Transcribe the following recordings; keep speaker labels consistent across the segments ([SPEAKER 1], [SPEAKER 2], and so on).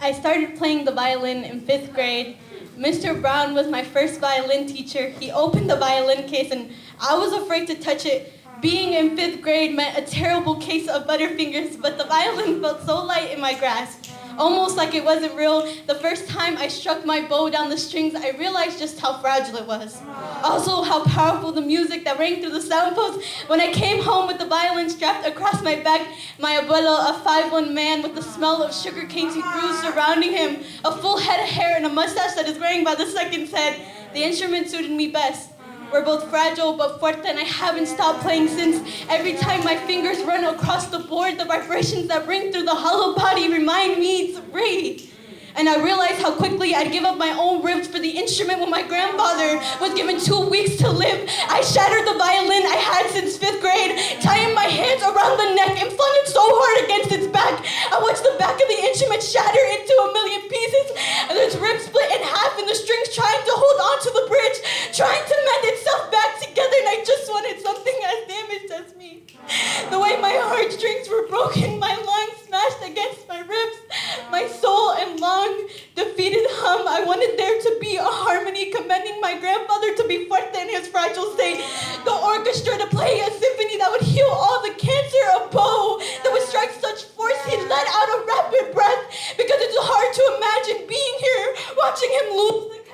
[SPEAKER 1] I started playing the violin in 5th grade. Mr. Brown was my first violin teacher. He opened the violin case and I was afraid to touch it. Being in 5th grade meant a terrible case of butterfingers, but the violin felt so light in my grasp, almost like it wasn't real. The first time I struck my bow down the strings, I realized just how fragile it was. Also, how powerful the music that rang through the sound post. When I came home with the violin strapped across my back, my abuelo, a 5'1" man with the smell of sugar canes he grew surrounding him, a full head of hair and a mustache that is graying by the second, said, the instrument suited me best. We're both fragile but fuerte, and I haven't stopped playing since. Every time my fingers run across the board, the vibrations that ring through the hollow body remind me to breathe. And I realized how quickly I'd give up my own ribs for the instrument when my grandfather was given 2 weeks to live. I shattered the violin I had since 5th grade, tying my hands around the neck and flung it so hard against its back. I watched the back of the instrument shatter into a million pieces, and its ribs split in half, and the strings trying to hold onto the bridge, trying to mend itself back together, and I just wanted something as damaged as me. The way my heartstrings were broken, my lungs smashed against my ribs, my soul and long defeated hum. I wanted there to be a harmony commending my grandfather to be fuerte in his fragile state. The orchestra to play a symphony that would heal all the cancer, a bow that would strike such force he let out a rapid breath, because it's hard to imagine being here, watching him lose the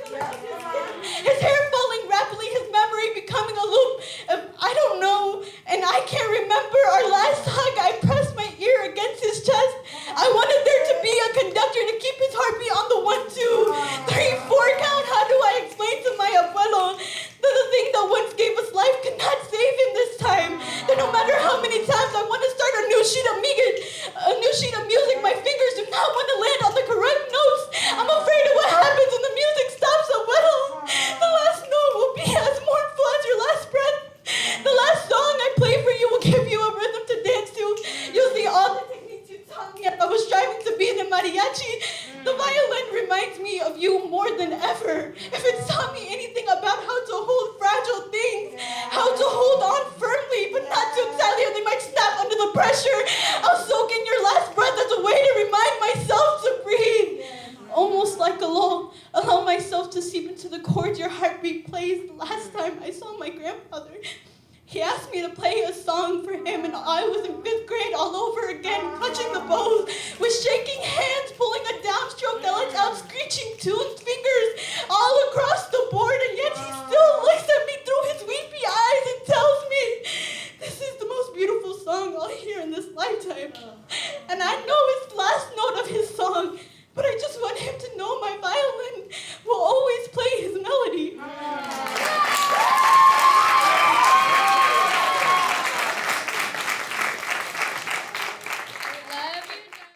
[SPEAKER 1] his hair falling rapidly, his memory becoming a loop of I don't know, and I can't remember our last hug. I pressed my ear against his chest. I wanted there to be a conductor to keep his heartbeat on the 1, 2, 3, 4 count. How do I explain to my abuelo that the thing that once gave us life could not save him this time? That no matter how many times I want to start a new sheet of music, my fingers do not want to land on the correct notes. I'm afraid of what happens when the music stops, abuelo. The last note will be as mournful as your last breath. The last song I play for you will give you a rhythm to dance to. You'll see all the techniques you taught me as I was striving to be in the mariachi. The violin reminds me of you more than ever. If it taught me anything about how to hold fragile things, how to hold on firmly, but not too tightly or they might snap under the pressure, I'll soak in your last breath as a way to remind myself to breathe. Almost like a lull, allow myself to seep into the chords your heartbeat plays. The last time I saw my grandfather, he asked me to play a song for him, and I was in 5th grade all over again, clutching the bows with shaking